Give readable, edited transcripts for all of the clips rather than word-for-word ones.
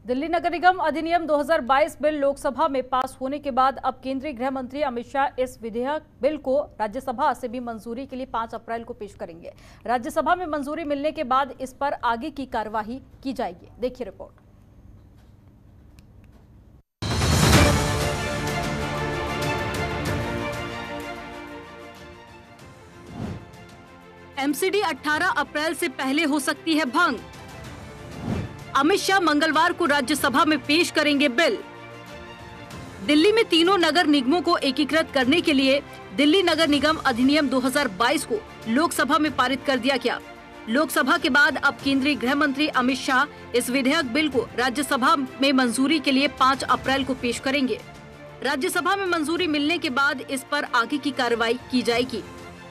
दिल्ली नगर निगम अधिनियम 2022 बिल लोकसभा में पास होने के बाद अब केंद्रीय गृह मंत्री अमित शाह इस विधेयक बिल को राज्यसभा से भी मंजूरी के लिए 5 अप्रैल को पेश करेंगे। राज्यसभा में मंजूरी मिलने के बाद इस पर आगे की कार्यवाही की जाएगी। देखिए रिपोर्ट। एमसीडी 18 अप्रैल से पहले हो सकती है भंग। अमित शाह मंगलवार को राज्यसभा में पेश करेंगे बिल। दिल्ली में तीनों नगर निगमों को एकीकृत करने के लिए दिल्ली नगर निगम अधिनियम 2022 को लोकसभा में पारित कर दिया गया। लोकसभा के बाद अब केंद्रीय गृह मंत्री अमित शाह इस विधेयक बिल को राज्यसभा में मंजूरी के लिए 5 अप्रैल को पेश करेंगे। राज्यसभा में मंजूरी मिलने के बाद इस पर आगे की कार्रवाई की जाएगी।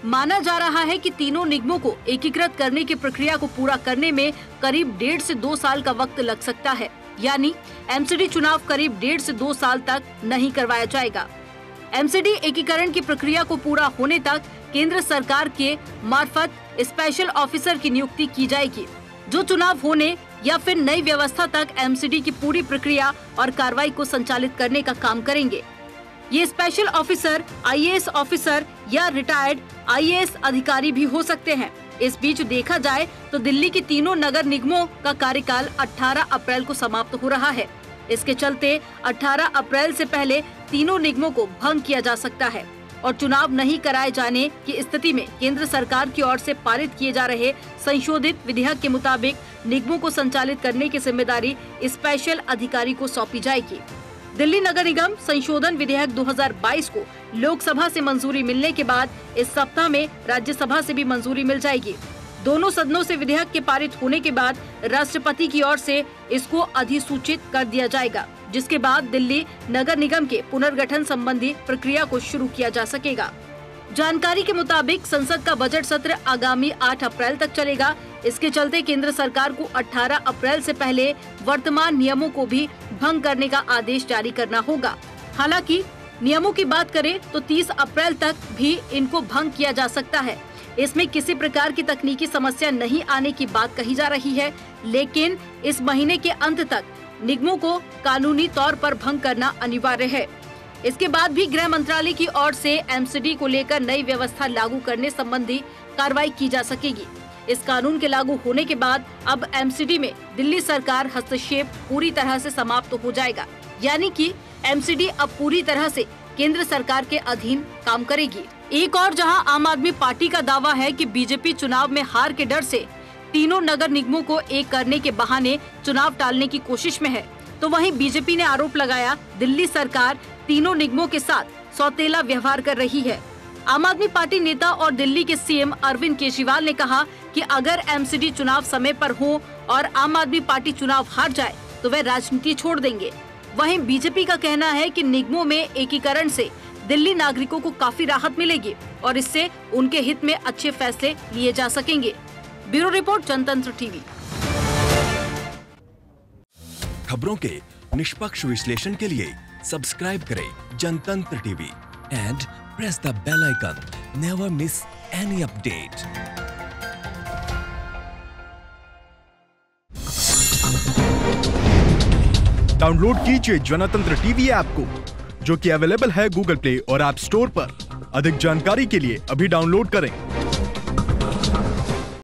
माना जा रहा है कि तीनों निगमों को एकीकृत करने की प्रक्रिया को पूरा करने में करीब 1.5 से 2 साल का वक्त लग सकता है, यानी एमसीडी चुनाव करीब 1.5 से 2 साल तक नहीं करवाया जाएगा। एमसीडी एकीकरण की प्रक्रिया को पूरा होने तक केंद्र सरकार के मार्फत स्पेशल ऑफिसर की नियुक्ति की जाएगी, जो चुनाव होने या फिर नई व्यवस्था तक एमसीडी की पूरी प्रक्रिया और कार्रवाई को संचालित करने का काम करेंगे। ये स्पेशल ऑफिसर आईएएस ऑफिसर या रिटायर्ड आईएएस अधिकारी भी हो सकते हैं। इस बीच देखा जाए तो दिल्ली की तीनों नगर निगमों का कार्यकाल 18 अप्रैल को समाप्त हो रहा है। इसके चलते 18 अप्रैल से पहले तीनों निगमों को भंग किया जा सकता है और चुनाव नहीं कराए जाने की स्थिति में केंद्र सरकार की ओर से पारित किए जा रहे संशोधित विधेयक के मुताबिक निगमों को संचालित करने की जिम्मेदारी स्पेशल अधिकारी को सौंपी जाएगी। दिल्ली नगर निगम संशोधन विधेयक 2022 को लोकसभा से मंजूरी मिलने के बाद इस सप्ताह में राज्यसभा से भी मंजूरी मिल जाएगी। दोनों सदनों से विधेयक के पारित होने के बाद राष्ट्रपति की ओर से इसको अधिसूचित कर दिया जाएगा, जिसके बाद दिल्ली नगर निगम के पुनर्गठन संबंधी प्रक्रिया को शुरू किया जा सकेगा। जानकारी के मुताबिक संसद का बजट सत्र आगामी 8 अप्रैल तक चलेगा। इसके चलते केंद्र सरकार को 18 अप्रैल से पहले वर्तमान नियमों को भी भंग करने का आदेश जारी करना होगा। हालांकि नियमों की बात करें तो 30 अप्रैल तक भी इनको भंग किया जा सकता है। इसमें किसी प्रकार की तकनीकी समस्या नहीं आने की बात कही जा रही है, लेकिन इस महीने के अंत तक निगमों को कानूनी तौर पर भंग करना अनिवार्य है। इसके बाद भी गृह मंत्रालय की ओर से एमसीडी को लेकर नई व्यवस्था लागू करने संबंधी कार्रवाई की जा सकेगी। इस कानून के लागू होने के बाद अब एमसीडी में दिल्ली सरकार हस्तक्षेप पूरी तरह से समाप्त हो जाएगा, यानी कि एमसीडी अब पूरी तरह से केंद्र सरकार के अधीन काम करेगी। एक और जहां आम आदमी पार्टी का दावा है कि बीजेपी चुनाव में हार के डर से तीनों नगर निगमों को एक करने के बहाने चुनाव टालने की कोशिश में है, तो वहीं बीजेपी ने आरोप लगाया दिल्ली सरकार तीनों निगमों के साथ सौतेला व्यवहार कर रही है। आम आदमी पार्टी नेता और दिल्ली के सीएम अरविंद केजरीवाल ने कहा कि अगर एमसीडी चुनाव समय पर हो और आम आदमी पार्टी चुनाव हार जाए तो वे राजनीति छोड़ देंगे। वहीं बीजेपी का कहना है कि निगमों में एकीकरण से दिल्ली नागरिकों को काफी राहत मिलेगी और इससे उनके हित में अच्छे फैसले लिए जा सकेंगे। Bureau report, Jantantra TV. खबरों के निष्पक्ष विश्लेषण के लिए सब्सक्राइब करें Jantantra TV and press the bell icon. Never miss any update. Download कीजिए जनतंत्र टीवी ऐप को, जो कि अवेलेबल है गूगल प्ले और ऐप स्टोर पर। अधिक जानकारी के लिए अभी डाउनलोड करें।